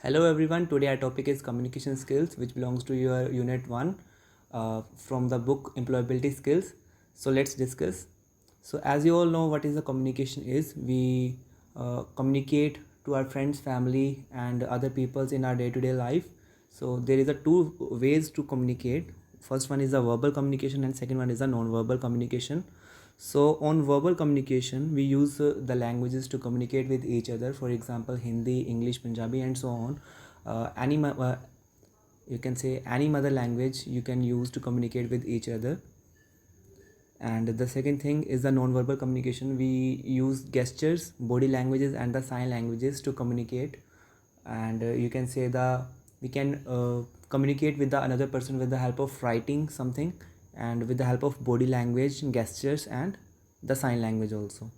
Hello everyone, today our topic is communication skills which belongs to your unit 1 from the book employability skills. So let's discuss. So as you all know what is the communication is, we communicate to our friends, family and other peoples in our day-to-day life. So there is a two ways to communicate. First one is the verbal communication and second one is the non-verbal communication. So on verbal communication, we use the languages to communicate with each other. For example, Hindi, English, Punjabi, and so on. You can say any mother language you can use to communicate with each other. And the second thing is the non-verbal communication. We use gestures, body languages, and the sign languages to communicate. And you can say we can communicate with the another person with the help of writing something and with the help of body language, gestures, and the sign language also.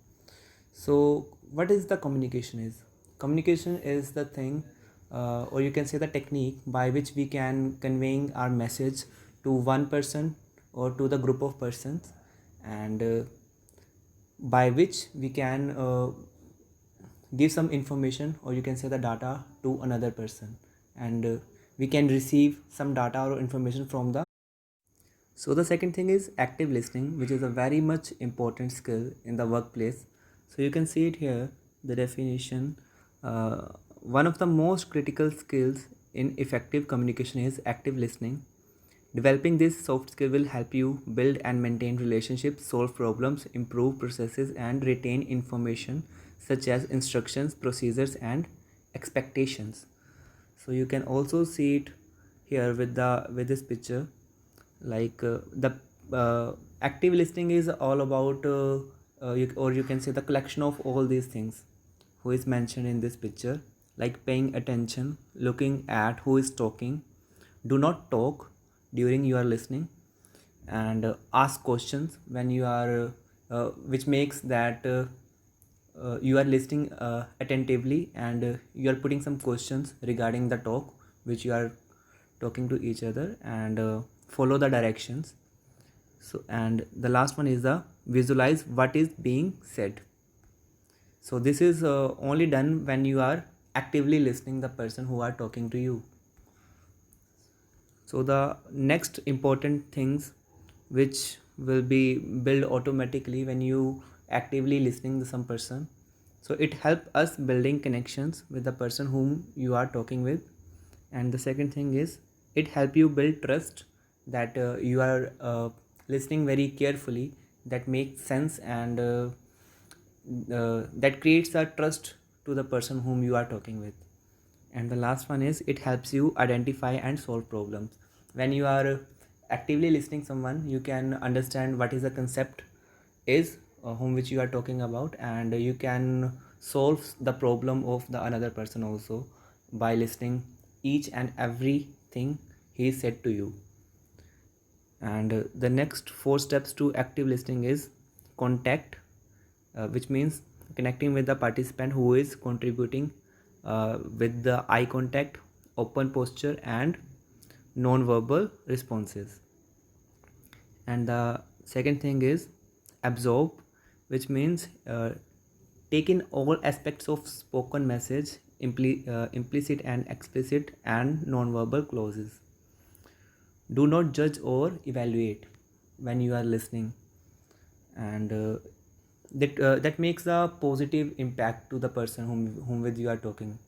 So what is the communication is? Communication is the thing or you can say the technique by which we can conveying our message to one person or to the group of persons, and by which we can give some information or you can say the data to another person, and we can receive some data or information from the. So the second thing is active listening, which is a very much important skill in the workplace. So you can see it here, the definition. One of the most critical skills in effective communication is active listening. Developing this soft skill will help you build and maintain relationships, solve problems, improve processes, and retain information such as instructions, procedures, and expectations. So you can also see it here with this picture, like the active listening is all about or you can say the collection of all these things who is mentioned in this picture, like paying attention, looking at who is talking, do not talk during you are listening, and ask questions when you are which makes that you are listening attentively, and you are putting some questions regarding the talk which you are talking to each other, and follow the directions. So and the last one is the visualize what is being said. So this is only done when you are actively listening the person who are talking to you. So the next important things which will be built automatically when you actively listening to some person. So it help us building connections with the person whom you are talking with. And the second thing is it help you build trust, that you are listening very carefully, that makes sense, and that creates a trust to the person whom you are talking with. And the last one is it helps you identify and solve problems. When you are actively listening someone, you can understand what is the concept is whom which you are talking about, and you can solve the problem of the another person also by listening each and everything he said to you. And the next four steps to active listening is contact, which means connecting with the participant who is contributing with the eye contact, open posture, and non-verbal responses. And the second thing is absorb, which means take in all aspects of spoken message, implicit and explicit, and non-verbal clauses. Do not judge or evaluate when you are listening, and that makes a positive impact to the person whom with you are talking.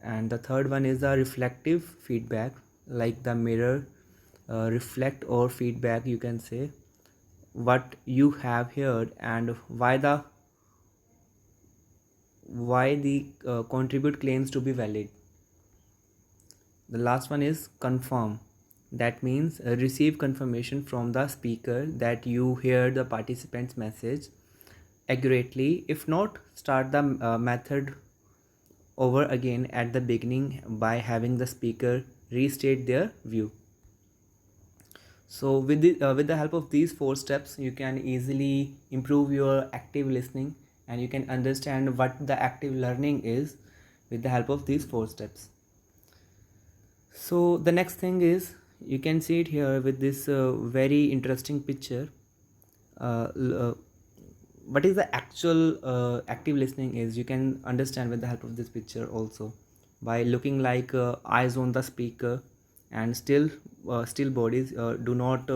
And the third one is the reflective feedback, like the mirror, reflect or feedback, you can say what you have heard and why the contribute claims to be valid. The last one is confirm, that means receive confirmation from the speaker that you hear the participant's message accurately. If not, start the method over again at the beginning by having the speaker restate their view. So with the help of these four steps, you can easily improve your active listening, and you can understand what the active learning is with the help of these four steps. So the next thing is, you can see it here with this very interesting picture. What is the actual active listening is, you can understand with the help of this picture also. by looking like eyes on the speaker, and still bodies. Do not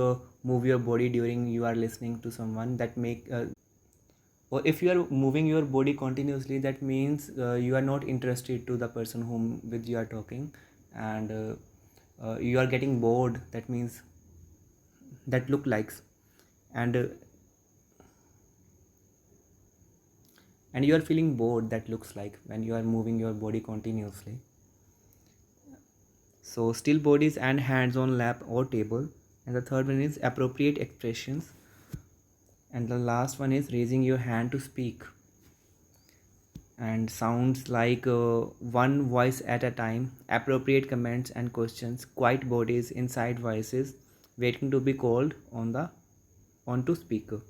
move your body during you are listening to someone. That make or if you are moving your body continuously, that means you are not interested to the person whom with you are talking, and you are getting bored. That means that look likes, and and you are feeling bored. That looks like when you are moving your body continuously. So still bodies and hands on lap or table. And the third one is appropriate expressions. And the last one is raising your hand to speak. And sounds like one voice at a time, appropriate comments and questions, quiet bodies, inside voices, waiting to be called on to speaker.